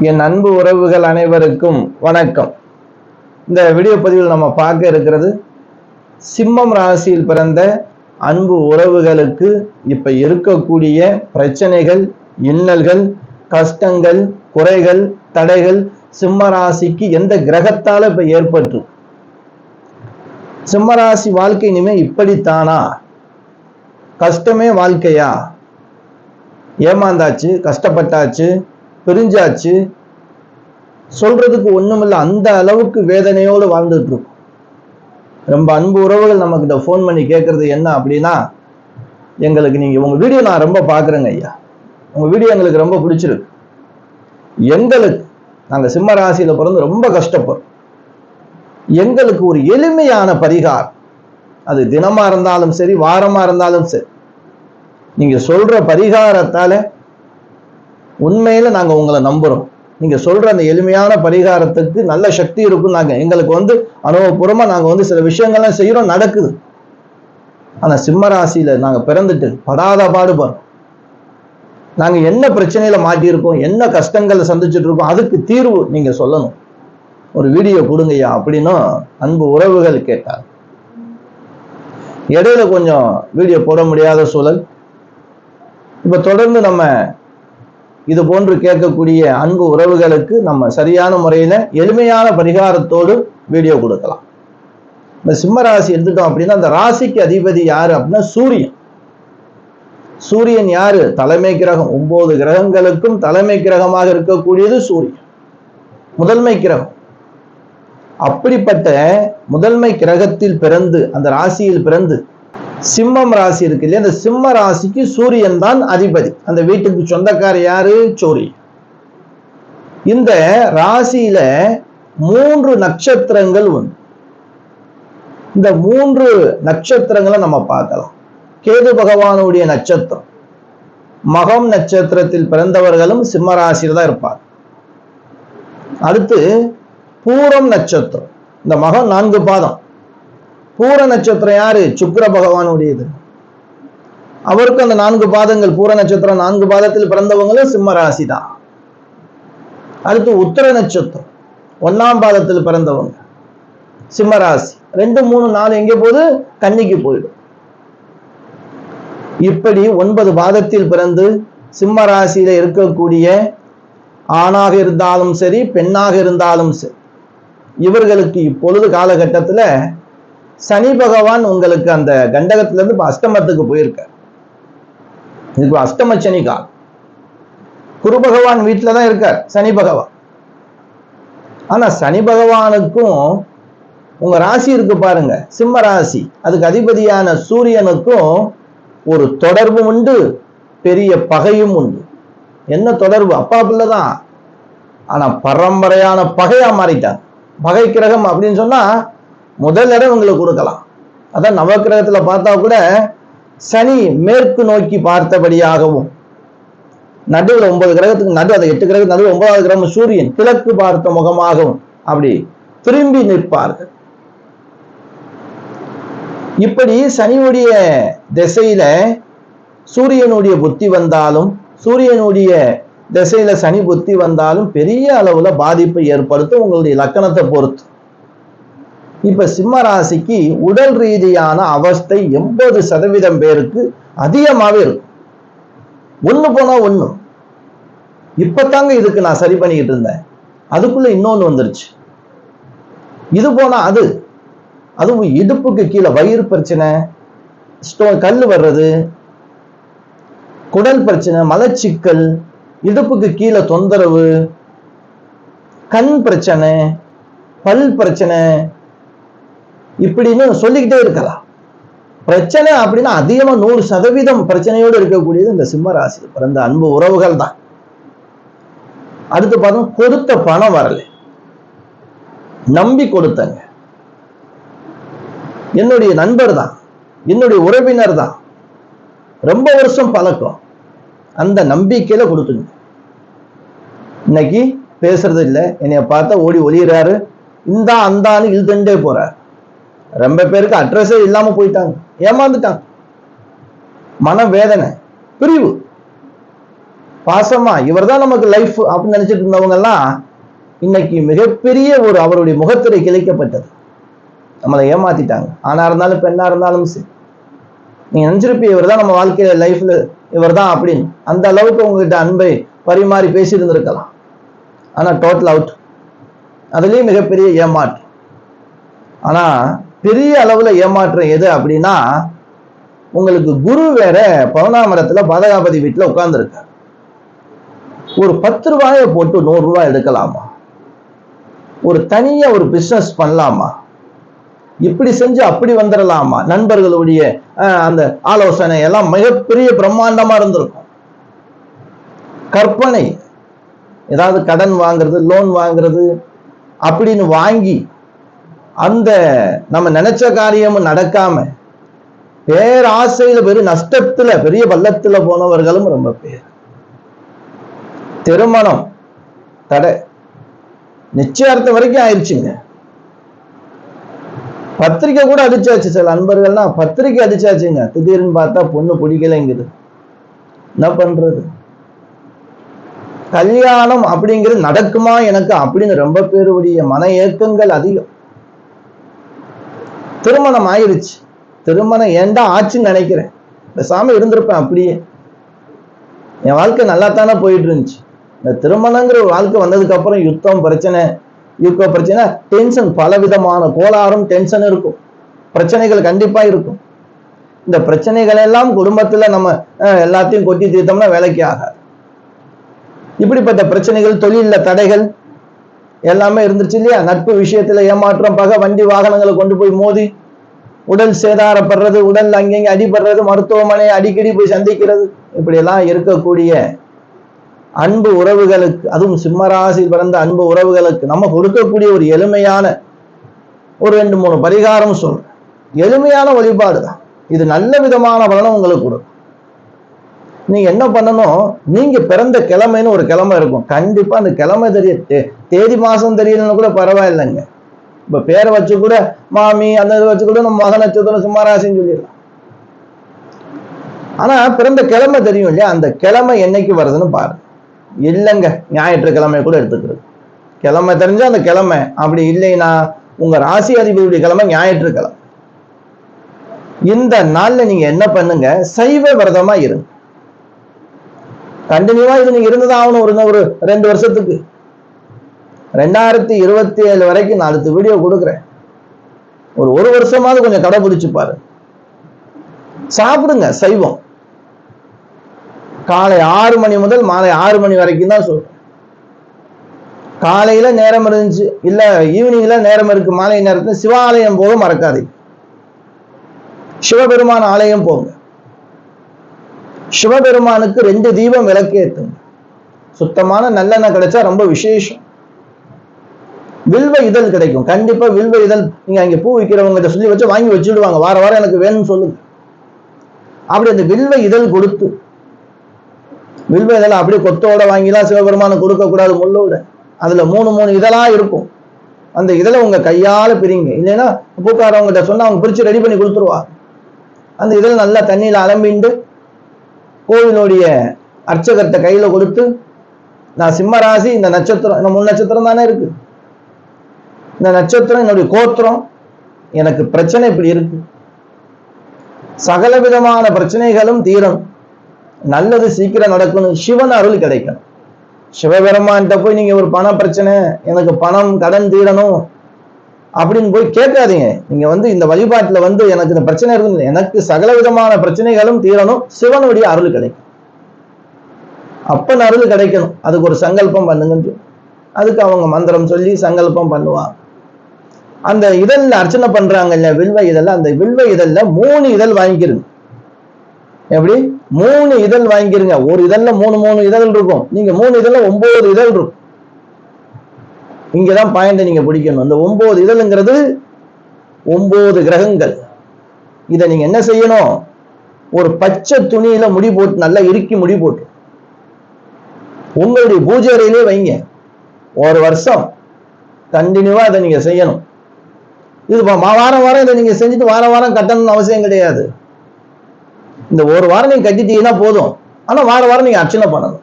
என் அன்பு உறவுகள் அனைவருக்கும் வணக்கம். இந்த வீடியோ பதிவில் நம்ம பார்க்க இருக்கிறது சிம்மம் ராசியில் பிறந்த அன்பு உறவுகளுக்கு இப்ப இருக்கக்கூடிய பிரச்சனைகள், இன்னல்கள், கஷ்டங்கள், குறைகள், தடைகள் சிம்ம ராசிக்கு எந்த கிரகத்தால இப்ப ஏற்பட்டு சிம்ம ராசி வாழ்க்கை இனிமே இப்படித்தானா? கஷ்டமே வாழ்க்கையா? ஏமாந்தாச்சு, கஷ்டப்பட்டாச்சு, பிரிஞ்சாச்சு, சொல்றதுக்கு ஒண்ணுமில்ல, அந்த அளவுக்கு வேதனையோடு வாழ்ந்துட்டு இருக்கும். ரொம்ப அன்பு உறவுகள் நம்ம கிட்ட போன் பண்ணி கேட்கறது என்ன அப்படின்னா, எங்களுக்கு நீங்க உங்க வீடியோ நான் ரொம்ப பாக்குறேங்க ஐயா, உங்க வீடியோ எங்களுக்கு ரொம்ப பிடிச்சிருக்கு. எங்களுக்கு நாங்க சிம்ம ராசியில பிறந்து ரொம்ப கஷ்டப்படுறோம். எங்களுக்கு ஒரு எளிமையான பரிகாரம், அது தினமா இருந்தாலும் சரி, வாரமா இருந்தாலும் சரி, நீங்க சொல்ற பரிகாரத்தால உண்மையில நாங்க உங்களை நம்புறோம். நீங்க சொல்ற அந்த எளிமையான பரிகாரத்துக்கு நல்ல சக்தி இருக்கும். நாங்க எங்களுக்கு அனுபவபூர்வமா நாங்க சில விஷயங்கள்லாம் செய்யறோம், நடக்குது. ஆனா சிம்ம ராசியில நாங்க பிறந்துட்டு படாத பாடுபடுறோம். நாங்க என்ன பிரச்சனையில மாட்டியிருக்கோம், என்ன கஷ்டங்களை சந்திச்சுட்டு இருக்கோம், அதுக்கு தீர்வு நீங்க சொல்லணும், ஒரு வீடியோ கொடுங்கய்யா அப்படின்னும் அன்பு உறவுகள் கேட்டார். இடையில கொஞ்சம் வீடியோ போட முடியாத சூழல். இப்ப தொடர்ந்து நம்ம இது போன்று கேட்கக்கூடிய அன்பு உறவுகளுக்கு நம்ம சரியான முறையில எளிமையான பரிகாரத்தோடு வீடியோ கொடுக்கலாம். இந்த சிம்ம ராசி எடுத்துட்டோம் அப்படின்னா, அந்த ராசிக்கு அதிபதி யாரு அப்படின்னா சூரியன். சூரியன் யாரு? தலைமை கிரகம். 9 கிரகங்களுக்கும் தலைமை கிரகமாக இருக்கக்கூடியது சூரியன், முதன்மை கிரகம். அப்படிப்பட்ட முதன்மை கிரகத்தில் பிறந்து, அந்த ராசியில் பிறந்து சிம்மம் ராசி இருக்கு இல்லையா, அந்த சிம்ம ராசிக்கு சூரியன் தான் அதிபதி. அந்த வீட்டுக்கு சொந்தக்கார யாரு? சூரியன். இந்த ராசியில 3 நட்சத்திரங்கள் உண்டு. இந்த 3 நட்சத்திரங்களை நம்ம பார்க்கலாம். கேது பகவானுடைய நட்சத்திரம் மகம் நட்சத்திரத்தில் பிறந்தவர்களும் சிம்ம ராசியில தான் இருப்பார். அடுத்து பூரம் நட்சத்திரம், இந்த மகம் 4 பாதம். பூர நட்சத்திரம் யாரு? சுக்கிர பகவானுடையது. அவருக்கு அந்த 4 பாதங்கள். பூர நட்சத்திரம் 4 பாதத்தில் பிறந்தவங்களும் சிம்ம ராசி தான். அடுத்து உத்தர நட்சத்திரம் 1ஆம் பாதத்தில் பிறந்தவங்க சிம்ம ராசி. 2, 3, 4 எங்கே போகுது? கன்னிக்கு போயிடும். இப்படி 9 பாதத்தில் பிறந்து சிம்ம ராசியில இருக்கக்கூடிய ஆணாக இருந்தாலும் சரி, பெண்ணாக இருந்தாலும் சரி, இவர்களுக்கு இப்பொழுது காலகட்டத்துல சனி பகவான் உங்களுக்கு அந்த கண்டகத்துல இருந்து அஷ்டமத்துக்கு போயிருக்கார். இதுக்கு அஷ்டம சனி காலம். குரு பகவான் வீட்டுல தான் இருக்கார், சனி பகவான். ஆனா சனி பகவானுக்கும் உங்க ராசி இருக்கு பாருங்க, சிம்ம ராசி, அதுக்கு அதிபதியான சூரியனுக்கும் ஒரு தொடர்பு உண்டு, பெரிய பகையும் உண்டு. என்ன தொடர்பு? அப்பா பிள்ளைதான், ஆனா பரம்பரையான பகையா மாறிட்டாங்க. பகை கிரகம் அப்படின்னு சொன்னா முதல் இடம் உங்களுக்கு கொடுக்கலாம். அதான் நவக்கிரகத்துல பார்த்தா கூட சனி மேற்கு நோக்கி பார்த்தபடியாகவும், நடுவில் 9 கிரகத்துக்கு நடு, அது 8 கிரகத்துக்கு நடுவில் 9வது கிரகம் சூரியன் கிழக்கு பார்த்த முகமாகவும் அப்படி திரும்பி நிற்பார்கள். இப்படி சனியுடைய திசையில சூரியனுடைய புத்தி வந்தாலும், சூரியனுடைய திசையில சனி புத்தி வந்தாலும் பெரிய அளவுல பாதிப்பை ஏற்படுத்தும் உங்களுடைய லக்கணத்தை பொறுத்து. இப்ப சிம்ம ராசிக்கு உடல் ரீதியான அவஸ்தை 80% பேருக்கு அதிகமாவே இருக்கும். ஒண்ணு போனா ஒண்ணு. இப்பதாங்க இதுக்கு நான் சரி பண்ணிக்கிட்டு இருந்தேன், அதுக்குள்ள இன்னொன்னு வந்துருச்சு. இது போனா அது, அதுவும் இடுப்புக்கு கீழே வயிறு பிரச்சனை, கல் வர்றது, குடல் பிரச்சனை, மலச்சிக்கல், இடுப்புக்கு கீழே தொந்தரவு, கண் பிரச்சனை, பல் பிரச்சனை, இப்படின்னு சொல்லிக்கிட்டே இருக்கலாம். பிரச்சனை அப்படின்னா அதிகமா 100% பிரச்சனையோடு இருக்கக்கூடியது இந்த சிம்ம ராசி பிறந்த அன்பு உறவுகள் தான். அடுத்து பார்த்தோம், கொடுத்த பணம் வரல, நம்பி கொடுத்தங்க, என்னுடைய நண்பர் தான், என்னுடைய உறவினர் தான், ரொம்ப வருஷம் பழக்கம், அந்த நம்பிக்கையில கொடுத்துங்க. இன்னைக்கு பேசுறது இல்லை, என்னைய பார்த்தா ஓடி ஒளியிறாரு, இந்தா அந்தான்னு இழுத்துட்டே போறாரு. ரொம்ப பேருக்கு அட்ரஸே இல்லாம போயிட்டாங்க, ஏமாந்துட்டாங்க. மன வேதனை, பிரிவு. பாசமா இவர் தான் நமக்கு லைஃப் அப்படின்னு நினைச்சிட்டு இருந்தவங்க எல்லாம் இன்னைக்கு மிகப்பெரிய ஒரு அவருடைய முகத்திரை கிழிக்கப்பட்டது. நம்மளை ஏமாத்திட்டாங்க. ஆணா இருந்தாலும் பெண்ணா இருந்தாலும் சரி. நீங்க நினைச்சிருப்பீங்க இவர் தான் நம்ம வாழ்க்கையில லைஃப்ல இவர் தான் அப்படின்னு. அந்த அளவுக்கு உங்ககிட்ட அன்பை பரிமாறி பேசி இருந்திருக்கலாம். ஆனா டோட்டல் அவுட். அதுலயும் மிகப்பெரிய ஏமாற்றம். ஆனா பெரிய அளவுல ஏமாற்றம் எது அப்படின்னா, உங்களுக்கு குரு வேற 11ஆம் இடத்துல பாதகாபதி வீட்டுல உட்கார்ந்துருக்கார். ஒரு 10 ரூபாயை போட்டு 100 ரூபாய் எடுக்கலாமா? ஒரு தனியா ஒரு பிசினஸ் பண்ணலாமா? இப்படி செஞ்சு அப்படி வந்துடலாமா? நண்பர்களுடைய அந்த ஆலோசனை எல்லாம் மிகப்பெரிய பிரம்மாண்டமா இருந்திருக்கும். கற்பனை, ஏதாவது கடன் வாங்குறது, லோன் வாங்குறது அப்படின்னு வாங்கி அந்த நம்ம நினைச்ச காரியமும் நடக்காம பேராசையில பெரிய நஷ்டத்துல பெரிய பள்ளத்துல போனவர்களும் ரொம்ப பேர். திருமணம் தடை, நிச்சயார்த்தம் வரைக்கும் ஆயிடுச்சுங்க. பத்திரிக்கை கூட அடிச்சாச்சு. சில அன்பர்கள்லாம் பத்திரிக்கை அடிச்சாச்சுங்க. திடீர்னு பார்த்தா பொண்ணு பிடிக்கலைங்குது. என்ன பண்றது? கல்யாணம் அப்படிங்கிறது நடக்குமா எனக்கு அப்படின்னு ரொம்ப பேருடைய மன ஏக்கங்கள் அதிகம். திருமணம் ஆயிடுச்சு. திருமணம் ஏண்டா ஆச்சுன்னு நினைக்கிறேன். பேசாம இருந்திருப்பேன் அப்படியே. என் வாழ்க்கை நல்லா தானே போயிட்டு இருந்துச்சு. இந்த திருமணங்கிற ஒரு வாழ்க்கை வந்ததுக்கு அப்புறம் யுத்தம், பிரச்சனை, பிரச்சனை, டென்ஷன், பலவிதமான கோளாறும் டென்ஷன் இருக்கும். பிரச்சனைகள் கண்டிப்பா இருக்கும். இந்த பிரச்சனைகள் எல்லாம் குடும்பத்துல நம்ம எல்லாத்தையும் கொட்டி தீர்த்தோம்னா வேலைக்கு ஆகாது. இப்படிப்பட்ட பிரச்சனைகள், தொழில தடைகள் எல்லாமே இருந்துச்சு இல்லையா? நட்பு விஷயத்துல ஏமாற்றம், பகை, வண்டி வாகனங்களை கொண்டு போய் மோதி உடல் சேதாரப்படுறது, உடல் அங்கங்க அடிபடுறது, மருத்துவமனை அடிக்கடி போய் சந்திக்கிறது, இப்படி எல்லாம் இருக்கக்கூடிய அன்பு உறவுகளுக்கு, அதுவும் சிம்மராசி பிறந்த அன்பு உறவுகளுக்கு நம்ம கொடுக்கக்கூடிய ஒரு எளிமையான ஒரு 2-3 பரிகாரம் சொல்றேன். எளிமையான வழிபாடு தான் இது. நல்ல விதமான பலனை உங்களுக்கு கொடுக்கும். நீங்க என்ன பண்ணணும், நீங்க பிறந்த கிழமைன்னு ஒரு கிழமை இருக்கும். கண்டிப்பா அந்த கிழமை தேதி மாசம் தெரியலன்னு கூட பரவாயில்லைங்க. இப்ப பேரை வச்சு கூட மாமி அந்த வச்சு கூட நம்ம மக நட்சத்திரம் சிம்மராசின்னு சொல்லிடலாம். ஆனா பிறந்த கிழமை தெரியும் இல்லையா? அந்த கிழமை என்னைக்கு வருதுன்னு பாருங்க. இல்லைங்க, ஞாயிற்றுக்கிழமை கூட எடுத்துக்கிறது. கிழமை தெரிஞ்சா அந்த கிழமை, அப்படி இல்லைன்னா உங்க ராசி அதிபதியுடைய கிழமை ஞாயிற்றுக்கிழமை. இந்த நாள்ல நீங்க என்ன பண்ணுங்க, சைவ விரதமா இருங்க. கண்டினியூவா இது நீங்க இருந்துதான் ஆகணும். ஒரு 2 வருஷத்துக்கு. 2027 வரைக்கும் நான் அடுத்த வீடியோ கொடுக்குறேன். ஒரு வருஷமாவது கொஞ்சம் கடைபிடிச்சு பாரு. சாப்பிடுங்க சைவம். காலை 6 மணி முதல் மாலை 6 மணி வரைக்கும் தான் சொல்றேன். காலையில நேரம் இருந்துச்சு, இல்ல ஈவினிங்ல நேரம் இருக்கு, மாலை நேரத்துல சிவாலயம் போக மறக்காதீங்க. சிவபெருமான் ஆலயம் போங்க. சிவபெருமானுக்கு 2 தீபம் விளக்கு ஏத்துங்க. சுத்தமான நல்லெண்ணெய் கிடைச்சா ரொம்ப விசேஷம். வில்வ இதழ் கிடைக்கும். கண்டிப்பா வில்வ இதழ் நீங்க அங்க பூ விற்கிறவங்க சொல்லி வச்சு வாங்கி வச்சுடுவாங்க. வார வாரம் எனக்கு வேணும்னு சொல்லுங்க. அப்படி அந்த வில்வ இதழ் கொடுத்து, வில்வ இதழ் அப்படியே கொத்தோட வாங்கிலாம் சிவபெருமான கொடுக்க கூடாது, முள்ளோட. அதுல 3 இதழா இருக்கும். அந்த இதழை உங்க கையால பிரிங்க. இல்லைன்னா பூக்காரவங்கிட்ட சொன்னா அவங்க பிரிச்சு ரெடி பண்ணி கொடுத்துருவாங்க. அந்த இதழ் நல்லா தண்ணியில அலம்பிண்டு கோவிலுடைய அர்ச்சகர்கிட்ட கையில கொடுத்து, நான் சிம்மராசி, இந்த நட்சத்திரம், இந்த 3 நட்சத்திரம் தானே இருக்கு, இந்த நட்சத்திரம் என்னுடைய கோத்திரம், எனக்கு பிரச்சனை இப்படி இருக்கு, சகல விதமான பிரச்சனைகளும் தீரணும், நல்லது சீக்கிரம் நடக்கணும், சிவன் அருள் கிடைக்கணும். சிவபெருமான்கிட்ட போய் நீங்க ஒரு பண பிரச்சனை, எனக்கு பணம் கடன் தீரணும் அப்படின்னு போய் கேட்காதீங்க. நீங்க இந்த வழிபாட்டுல எனக்கு இந்த பிரச்சனை இருக்கு, எனக்கு சகல விதமான பிரச்சனைகளும் தீரணும், சிவனுடைய அருள் கிடைக்கும், அப்பன் அருள் கிடைக்கணும், அதுக்கு ஒரு சங்கல்பம் பண்ணுங்க. அதுக்கு அவங்க மந்திரம் சொல்லி சங்கல்பம் பண்ணுவாங்க. அந்த இதழ்ல அர்ச்சனை பண்றாங்க இல்ல, வில்வ இதழ், அந்த வில்வ இதழ்ல 3 இதழ் வாங்கிக்கிறீங்க. எப்படி? 3 இதழ் வாங்கிக்கிறீங்க. ஒரு இதழ்ல 3 இதழ் இருக்கும். நீங்க 3 இதழ்ல 9 இதழ் இருக்கும். இங்கதான் பாயிண்ட் நீங்க பிடிக்கணும். அந்த 9 இதழ்ங்கிறது 9 கிரகங்கள். இதை நீங்க என்ன செய்யணும், ஒரு பச்சை துணியில முடி போட்டு, நல்லா இறுக்கி முடி போட்டு உங்களுடைய பூஜை அறையிலே வைங்க. 1 வருஷம் கண்டினியூவா அதை நீங்க செய்யணும். இது வாரம் வாரம் இதை நீங்க செஞ்சுட்டு வாரம் வாரம் கட்டணும்னு அவசியம் கிடையாது. இந்த 1 வாரம் நீங்க கட்டிட்டீங்கன்னா போதும். ஆனா வாரம் வாரம் நீங்க அர்ச்சனை பண்ணணும்.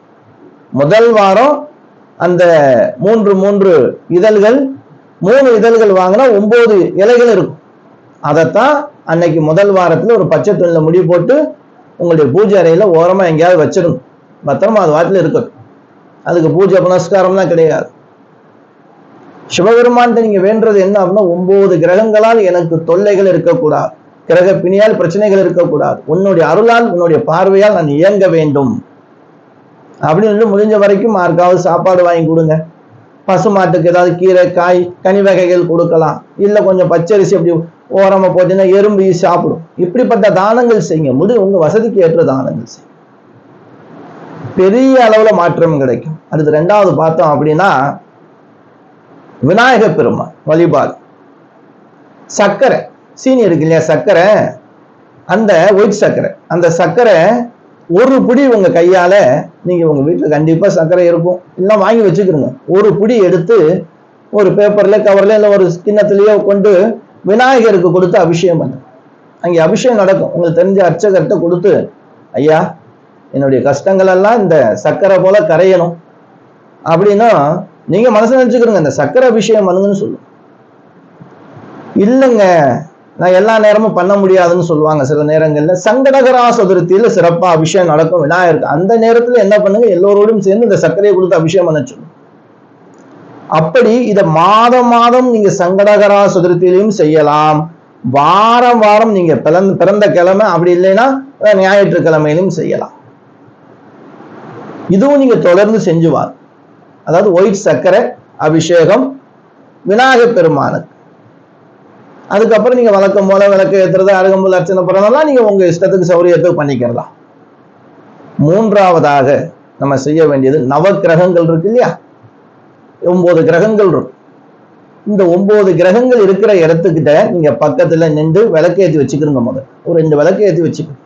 முதல் வாரம் அந்த 3 இதழ்கள் 3 இதழ்கள் வாங்கினா 9 இலைகள் இருக்கும். அதைத்தான் அன்னைக்கு முதல் வாரத்துல ஒரு பச்சை துணியில முடி போட்டு உங்களுடைய பூஜை அறையில ஓரமா எங்கேயாவது வச்சிடணும். பத்திரமா அது வாட்டில இருக்கட்டும். அதுக்கு பூஜை புனஸ்காரம்லாம் கிடையாது. சிவபெருமான்கிட்ட நீங்க வேண்டது என்ன அப்படின்னா, 9 கிரகங்களால் எனக்கு தொல்லைகள் இருக்கக்கூடாது, கிரக பிணியால் பிரச்சனைகள் இருக்கக்கூடாது, உன்னுடைய அருளால் உன்னுடைய பார்வையால் நான் இயங்க வேண்டும் அப்படின்னு முடிஞ்ச வரைக்கும் யாருக்காவது சாப்பாடு வாங்கி கொடுங்க. பசுமாட்டுக்கு ஏதாவது கீரை காய் கனி வகைகள் கொடுக்கலாம். இல்லை கொஞ்சம் பச்சரிசி அப்படி ஓரமா போட்டீங்கன்னா எறும்பு சாப்பிடும். இப்படிப்பட்ட தானங்கள் செய்யுங்க. உங்க வசதிக்கு ஏற்ற தானங்கள் செய்யுங்க. பெரிய அளவுல மாற்றம் கிடைக்கும். அடுத்து 2வது பார்த்தோம் அப்படின்னா, விநாயக பெருமான் வழிபாடு. சர்க்கரை சீனி இருக்கு இல்லையா, சர்க்கரை, அந்த ஒயிட் சர்க்கரை, அந்த சர்க்கரை ஒரு பிடி உங்க கையால, நீங்க உங்க வீட்டுல கண்டிப்பா சர்க்கரை இருக்கும், இல்லை வாங்கி வச்சுக்கிறோங்க. ஒரு பிடி எடுத்து ஒரு பேப்பர்ல கவர்ல இல்லை ஒரு கிண்ணத்திலேயோ கொண்டு விநாயகருக்கு கொடுத்து அபிஷேகம் பண்ணு. அங்கே அபிஷேகம் நடக்கும். உங்களுக்கு தெரிஞ்ச அர்ச்சகர்கிட்ட கொடுத்து, ஐயா என்னுடைய கஷ்டங்கள் எல்லாம் இந்த சர்க்கரை போல கரையணும் அப்படின்னா நீங்க மனசு நினைச்சுக்கிறோங்க, இந்த சர்க்கரை அபிஷேகம் பண்ணுங்கன்னு சொல்லுங்க. இல்லைங்க நான் எல்லா நேரமும் பண்ண முடியாதுன்னு சொல்லுவாங்க. சில நேரங்கள்ல சங்கடகரா சதுர்த்தியில சிறப்பா அபிஷேகம் நடக்கும் விநாயகருக்கு. அந்த நேரத்துல என்ன பண்ணுங்க, எல்லோரோடும் சேர்ந்து இந்த சர்க்கரையை கொடுத்து அபிஷேகம் பண்ண சொல்லுங்க. அப்படி இதை மாதம் நீங்க சங்கடகரா சதுர்த்தியிலையும் செய்யலாம். வாரம் வாரம் நீங்க பிறந்த கிழமை, அப்படி இல்லைன்னா ஞாயிற்றுக்கிழமையிலும் செய்யலாம். இதுவும் நீங்க தொடர்ந்து செஞ்சுவார். அதாவது ஒயிட் சர்க்கரை அபிஷேகம் விநாயகர் பெருமானுக்கு. அதுக்கப்புறம் நீங்க வழக்கம் போல விளக்கு ஏற்றுறது, அருகம்புல் அர்ச்சனை பண்ணலாம். நீங்க உங்க இஷ்டத்துக்கு சௌரியத்துக்கு பண்ணிக்கிறலாம். 3வதாக நம்ம செய்ய வேண்டியது நவக்கிரகங்கள் இருக்கு இல்லையா, 9 கிரகங்கள் இருக்கும். இந்த 9 கிரகங்கள் இருக்கிற இடத்துக்கிட்ட நீங்க பக்கத்துல நின்று விளக்கு ஏற்றி வச்சுக்கிறோங்க. முதல் ஒரு 2 விளக்கு ஏற்றி வச்சுக்கணும்.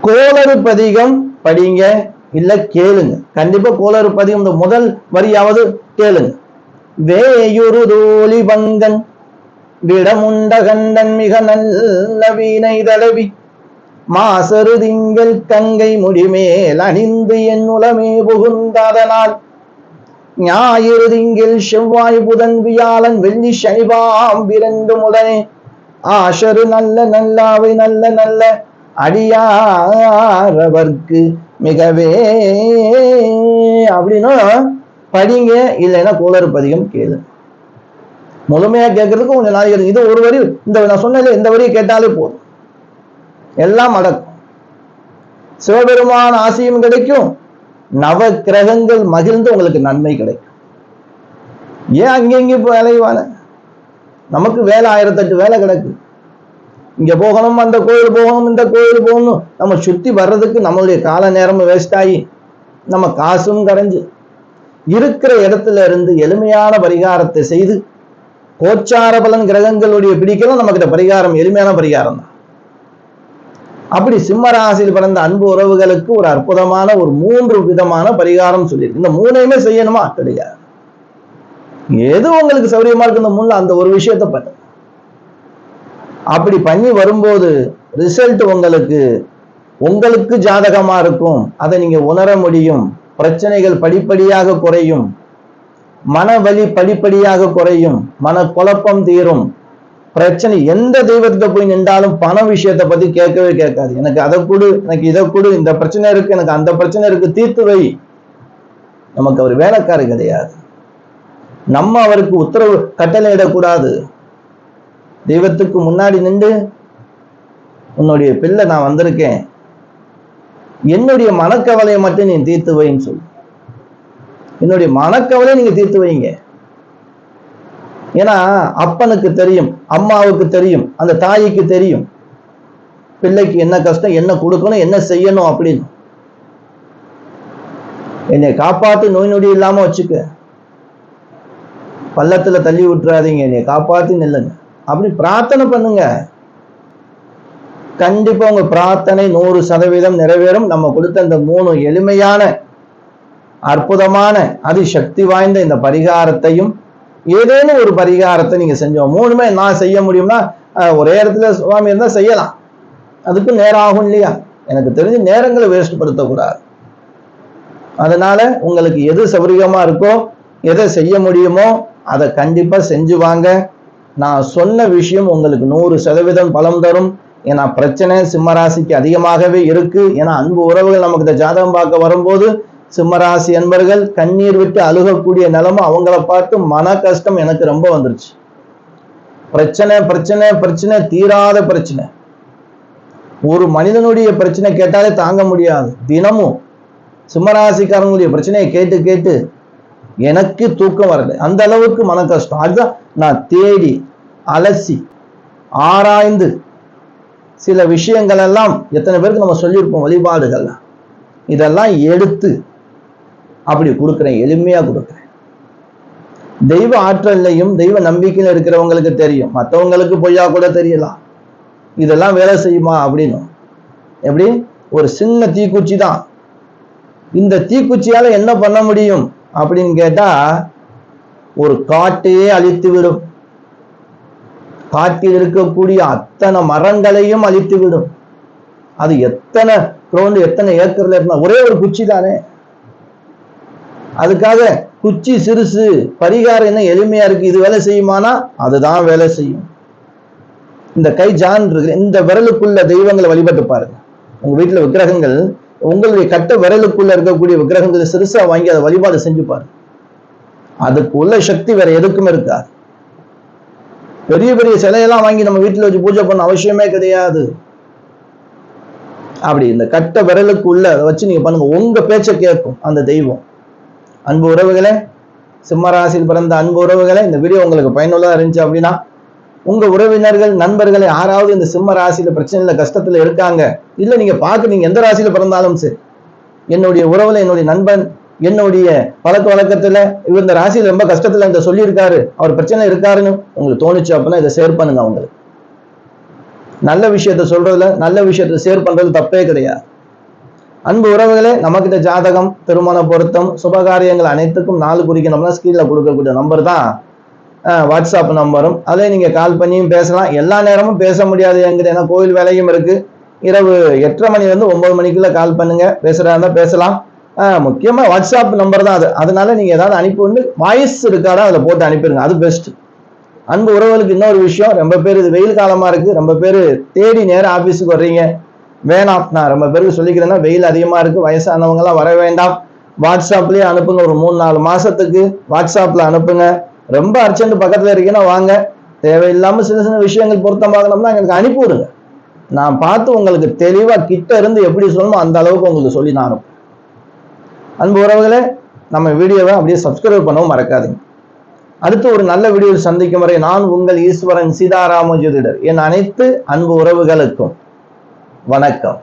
கோளறு பதிகம் படிங்க, இல்ல கேளுங்க. கண்டிப்பா கோளறு பதிகம் இந்த முதல் வரியாவது கேளுங்க. வேயுரு தோழி பங்கன் விடமுண்ட கண்டன் மிக நல்ல வீணை தளவி மாசரு திங்கள் கங்கை முடிமேல் அணிந்து என் உலமே புகுந்ததனால் ஞாயிறு திங்கள் செவ்வாய் புதன் வியாழன் வெள்ளி சனிபாம் 2 உடனே ஆஷரு நல்ல நல்லாவை நல்ல நல்ல அடியாரவர்க்கு மிகவே அப்படின்னா படிங்க. இல்லைன்னா கோளறு பதிகம் கேளு. முழுமையா கேட்கறதுக்கு கொஞ்சம் நாளைக்கு இது ஒரு வரி, இந்த நான் சொன்ன இந்த வரியை கேட்டாலே போதும், எல்லாம் அடக்கும். சிவபெருமான ஆசையும் கிடைக்கும், நவ கிரகங்கள் மகிழ்ந்து உங்களுக்கு நன்மை கிடைக்கும். ஏன் அங்கெங்கே வேலைவான, நமக்கு வேலை 1008 வேலை கிடக்கு. இங்க போகணும், அந்த கோயில் போகணும், இந்த கோயில் போகணும், நம்ம சுத்தி வர்றதுக்கு நம்மளுடைய கால நேரமும் வேஸ்ட் ஆகி நம்ம காசும் கரைஞ்சு இருக்கிற இடத்துல இருந்து எளிமையான பரிகாரத்தை செய்து கோச்சார பலன் கிரகங்களுடைய பிடிக்கலாம். நம்ம கிட்ட பரிகாரம் எளிமையான பரிகாரம் தான். அப்படி சிம்ம ராசியில் பிறந்த அன்பு உறவுகளுக்கு ஒரு அற்புதமான ஒரு 3 விதமான பரிகாரம் சொல்லியிருக்கு. இந்த 3ஐயுமே செய்யணுமா கிடையாது, எது உங்களுக்கு சௌரியமா இருக்கு இந்த 3ல அந்த ஒரு விஷயத்த பண்ணு. அப்படி பண்ணி வரும்போது ரிசல்ட் உங்களுக்கு ஜாதகமா இருக்கும். அதை நீங்க உணர முடியும். பிரச்சனைகள் படிப்படியாக குறையும், மனவலி படிப்படியாக குறையும், மன குழப்பம் தீரும். பிரச்சனை எந்த தெய்வத்துக்கு போய் நின்றாலும் பண விஷயத்தை பத்தி கேட்கவே கேட்காது. எனக்கு அதை கொடு, எனக்கு இதை கொடு, இந்த பிரச்சனை இருக்கு, எனக்கு அந்த பிரச்சனை இருக்கு, தீர்த்து வை. நமக்கு அவர் வேலைக்காரு கிடையாது. நம்ம அவருக்கு உத்தரவு கட்டளை இடக்கூடாது. தெய்வத்துக்கு முன்னாடி நின்று உன்னுடைய பிள்ளை நான் வந்திருக்கேன், என்னுடைய மனக்கவலையை மட்டும் நீ தீர்த்து வைன்னு சொல்லு. என்னுடைய மனக்கவலையை நீங்க தீர்த்து வைங்க. ஏன்னா அப்பனுக்கு தெரியும், அம்மாவுக்கு தெரியும், அந்த தாய்க்கு தெரியும் பிள்ளைக்கு என்ன கஷ்டம், என்ன கொடுக்கணும், என்ன செய்யணும் அப்படின்னு. என்னை காப்பாத்து, நோய் நொடி இல்லாம வச்சுக்க, பள்ளத்துல தள்ளி விட்டுறாதீங்க, என்னை காப்பாத்தி நில்லுங்க அப்படி பிரார்த்தனை பண்ணுங்க. கண்டிப்பா உங்க பிரார்த்தனை 100% நிறைவேறும். நம்ம கொடுத்த இந்த 3 எளிமையான அற்புதமான அதிசக்தி வாய்ந்த இந்த பரிகாரத்தையும் ஏதேனும் ஒரு பரிகாரத்தை நீங்க செஞ்சோம். 3மே நான் செய்ய முடியும்னா ஒரே இடத்துல சுவாமி இருந்தா செய்யலாம், அதுக்கு நேரம் ஆகும் இல்லையா. எனக்கு தெரிஞ்சு நேரங்களை வேஸ்ட் படுத்தக்கூடாது. அதனால உங்களுக்கு எது சௌகரியமா இருக்கோ, எதை செய்ய முடியுமோ அதை கண்டிப்பா செஞ்சு வாங்க. நான் சொன்ன விஷயம் உங்களுக்கு 100% பலம் தரும். ஏன்னா பிரச்சனை சிம்மராசிக்கு அதிகமாகவே இருக்கு. ஏன்னா அன்பு உறவுகள் நமக்கு இந்த ஜாதகம் பார்க்க வரும்போது சிம்மராசி என்பர்கள் கண்ணீர் விட்டு அழுகக்கூடிய நிலைமை, அவங்கள பார்த்து மன கஷ்டம் எனக்கு ரொம்ப வந்துருச்சு. பிரச்சனை பிரச்சனை பிரச்சனை, தீராத பிரச்சனை. ஒரு மனிதனுடைய பிரச்சனை கேட்டாலே தாங்க முடியாது. தினமும் சிம்மராசிக்காரங்களுடைய பிரச்சனையை கேட்டு கேட்டு எனக்கு தூக்கம் வரல, அந்த அளவுக்கு மன கஷ்டம். அதுதான் நான் தேடி அலசி ஆராய்ந்து சில விஷயங்கள் எல்லாம் எத்தனை பேருக்கு நம்ம சொல்லியிருப்போம், வழிபாடுகள்லாம் இதெல்லாம் எடுத்து அப்படி கொடுக்குறேன், எளிமையா கொடுக்குறேன். தெய்வ ஆற்றல்லையும் தெய்வ நம்பிக்கையில் இருக்கிறவங்களுக்கு தெரியும், மற்றவங்களுக்கு பொய்யா கூட தெரியலாம். இதெல்லாம் வேலை செய்யுமா அப்படின்னு. எப்படி ஒரு சின்ன தீக்குச்சி தான், இந்த தீக்குச்சியால என்ன பண்ண முடியும் அப்படின்னு கேட்டா ஒரு காட்டையே அழித்து விடும். காட்டில் இருக்கக்கூடிய அத்தனை மரங்களையும் அழித்து விடும். அது எத்தனை கிரௌண்ட், எத்தனை ஏக்கர்ல இருந்தா ஒரே ஒரு குச்சி தானே. அதுக்காக குச்சி சிறுசு, பரிகாரம் என்ன எளிமையா இருக்கு, இது வேலை செய்யுமானா அதுதான் வேலை செய்யும். இந்த கை ஜான் இருக்கு, இந்த விரலுக்குள்ள தெய்வங்களை வழிபட்டு பாருங்க. உங்க வீட்டுல விக்கிரகங்கள், உங்களுடைய கட்ட விரலுக்குள்ள இருக்கக்கூடிய விக்கிரகங்களை சிறுசா வாங்கி அதை வழிபாடு செஞ்சு பாருங்க. அதுக்கு உள்ள சக்தி வேற எதுக்குமே இருக்காது. பெரிய பெரிய சிலையெல்லாம் வாங்கி நம்ம வீட்டுல வச்சு பூஜை பண்ண அவசியமே கிடையாது. அப்படி இந்த கட்ட விரலுக்கு உள்ள வச்சு நீங்க பண்ணுங்க, உங்க பேச்சை கேட்கும் அந்த தெய்வம். அன்பு உறவுகளே, சிம்மராசியில் பிறந்த அன்பு உறவுகளே, இந்த வீடியோ உங்களுக்கு பயனுள்ளதா இருந்துச்சு அப்படின்னா உங்க உறவினர்கள் நண்பர்களை யாராவது இந்த சிம்ம ராசியில பிரச்சனையில கஷ்டத்துல இருக்காங்க, இல்ல நீங்க நீங்க எந்த ராசியில பிறந்தாலும் சரி, என்னுடைய உறவுல என்னுடைய நண்பன் என்னுடைய பழக்க வழக்கத்துல இவர் இந்த ராசியில ரொம்ப கஷ்டத்துல இந்த சொல்லியிருக்காரு, அவர் பிரச்சனை இருக்காருன்னு உங்களுக்கு தோணுச்சு அப்படின்னா இதை ஷேர் பண்ணுங்க. அவங்களுக்கு நல்ல விஷயத்த சொல்றதுல, நல்ல விஷயத்த ஷேர் பண்றது தப்பே கிடையாது. அன்பு உறவுகளே, நமக்கிட்ட ஜாதகம், திருமண பொருத்தம், சுபகாரியங்கள் அனைத்துக்கும் நாள் குறிக்கணும்னா ஸ்கிரீன்ல கொடுக்கக்கூடிய நம்பர் தான் வாட்ஸ்அப் நம்பரும். அதே நீங்க கால் பண்ணியும் பேசலாம். எல்லா நேரமும் பேச முடியாது என்கிட்ட, ஏன்னா கோயில் வேலையும் இருக்கு. இரவு 8:30 மணிலேருந்து 9 மணிக்குள்ள கால் பண்ணுங்க, பேசுறதா இருந்தா பேசலாம். முக்கியமா வாட்ஸ்அப் நம்பர் தான் அது. அதனால நீங்க ஏதாவது அனுப்பி வந்து வாய்ஸ் இருக்காடா அதில் போட்டு அனுப்பிடுங்க, அது பெஸ்ட். அன்பு உறவுகளுக்கு இன்னொரு விஷயம், ரொம்ப பேர் இது வெயில் காலமா இருக்கு, ரொம்ப பேர் தேடி நேரம் ஆபீஸுக்கு வர்றீங்க, வேணாம். நான் ரொம்ப பேருக்கு சொல்லிக்கிறேன்னா, வெயில் அதிகமா இருக்கு, வயசானவங்க எல்லாம் வர வேண்டாம். வாட்ஸ்அப்லயே அனுப்புங்க, ஒரு 3-4 மாசத்துக்கு வாட்ஸ்அப்ல அனுப்புங்க. ரொம்ப அர்ஜென்ட் பக்கத்துல இருக்கீங்கன்னா வாங்க, தேவையில்லாம சின்ன சின்ன விஷயங்கள் பொருத்தம் பார்க்கணும்னா எனக்கு அனுப்பி விடுங்க. நான் பார்த்து உங்களுக்கு தெளிவா கிட்ட இருந்து எப்படி சொல்லணும் அந்த அளவுக்கு உங்களுக்கு சொல்லி நான் அனுப்புறேன். அன்பு உறவுகளே, நம்ம வீடியோவை அப்படியே சப்ஸ்கிரைப் பண்ணவும் மறக்காதீங்க. அடுத்து ஒரு நல்ல வீடியோவில் சந்திக்கும் வரை நான் உங்கள் ஈஸ்வரன் சீதாராம ஜோதிடர். என் அனைத்து அன்பு உறவுகளுக்கும் வணக்கம்.